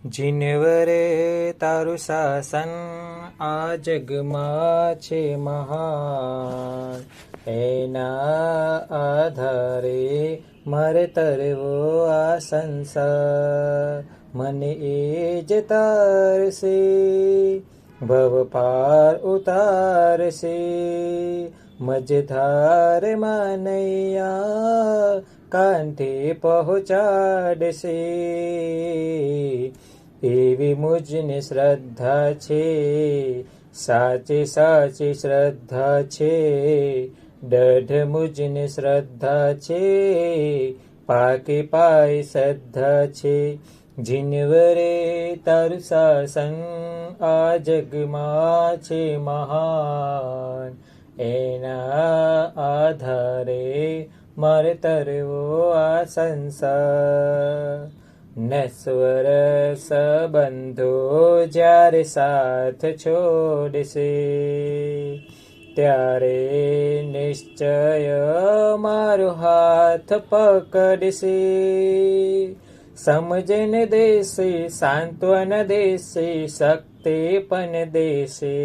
જીનવરે તારું શાસન આ જગમાં છે મહાન. એના આધારે મારે તરવો આ સંસાર. મને એ જ તારશે, ભવ પાર ઉતારશે. મજધાર માનૈયા કાંઠે પહોંચાડશે. એવી મુજને શ્રદ્ધા છે, સાચી સાચી શ્રદ્ધા છે. દઢ મુજને શ્રદ્ધા છે, પાકી પાય શ્રદ્ધા છે. જીનવરે તારું શાસન આ જગમાં છે મહાન. એના આધારે મારે તરવો આ સંસાર. નશ્વર સંબંધો જ્યારે સાથ છોડશે, ત્યારે નિશ્ચય મારો હાથ પકડશે. સમજન દેશે, સાંત્વન દેશે, શક્તિ પણ દેશે.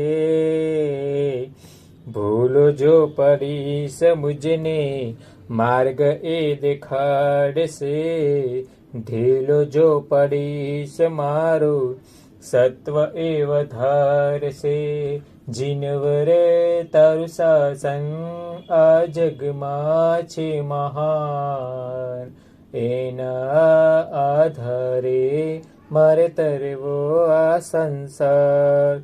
ભૂલો જો પડીશ મુજને માર્ગ એ દેખાડશે. ઢીલો જો પડીશ મારું સત્વ એ વધારશે. જીનવરે તારું શાસન આ જગમાં છે મહાન. એના આધારે મારે તરવો આ સંસાર.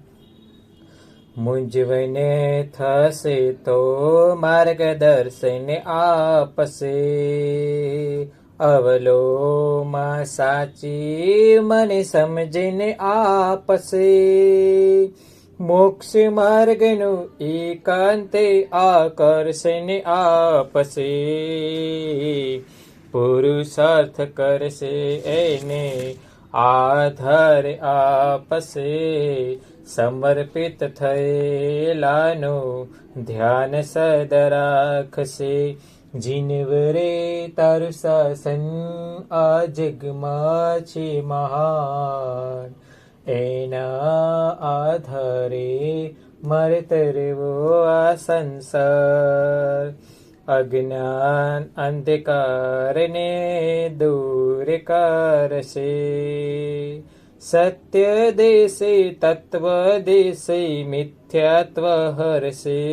મૂંઝવને થશે તો માર્ગદર્શન આપશે. અવલોમાં સાચી મને સમજીને આપશે. મોક્ષ માર્ગનું એકાંતે આકર્ષણ આપશે. પુરુષાર્થ કરશે એને આધાર આપશે. સમર્પિત થયેલાનું ધ્યાન સદા રાખશે. જીનવરે તારું શાસન આ જગમાં છે મહાન. એના આધારે મારે તરવો આ સંસાર. અજ્ઞાન અંધકારને દૂર કરશે. સત્ય દેશે તત્વ દેશે મિથ્યાત્વ હરશે.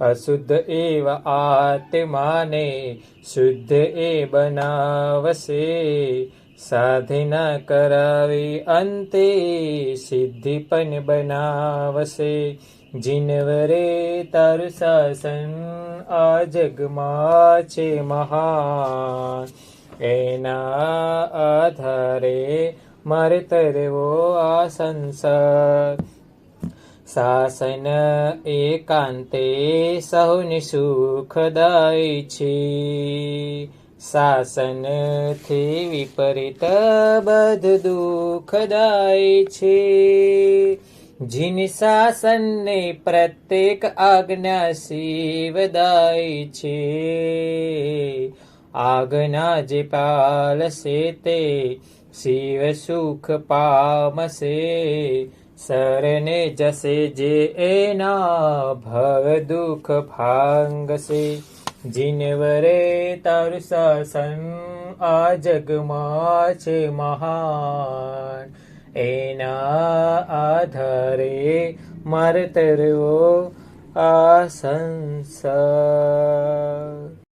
અશુદ્ધ એવા આત્માને શુદ્ધ એ બનાવશે. સાધના કરાવી અંતે સિદ્ધિ પણ બનાવશે. જીનવરે તારું શાસન આ જગમાં છે મહાન. એના આધારે મારે તરવો આ સંસાર. શાસન એકાંતે સૌને સુખદાયી છે. શાસનથી વિપરીત બધું દુઃખદાયી છે. જીન શાસનને પ્રત્યેક આજ્ઞા શિવદાયી છે. આજ્ઞા જે પાલશે તે શિવ સુખ પામશે. શરણે જશે જે એના ભવ દુઃખ ભાંગશે. જીનવરે તારું શાસન આ જગમાં છે મહાન. એના આધારે મારે તરવો આ સંસાર.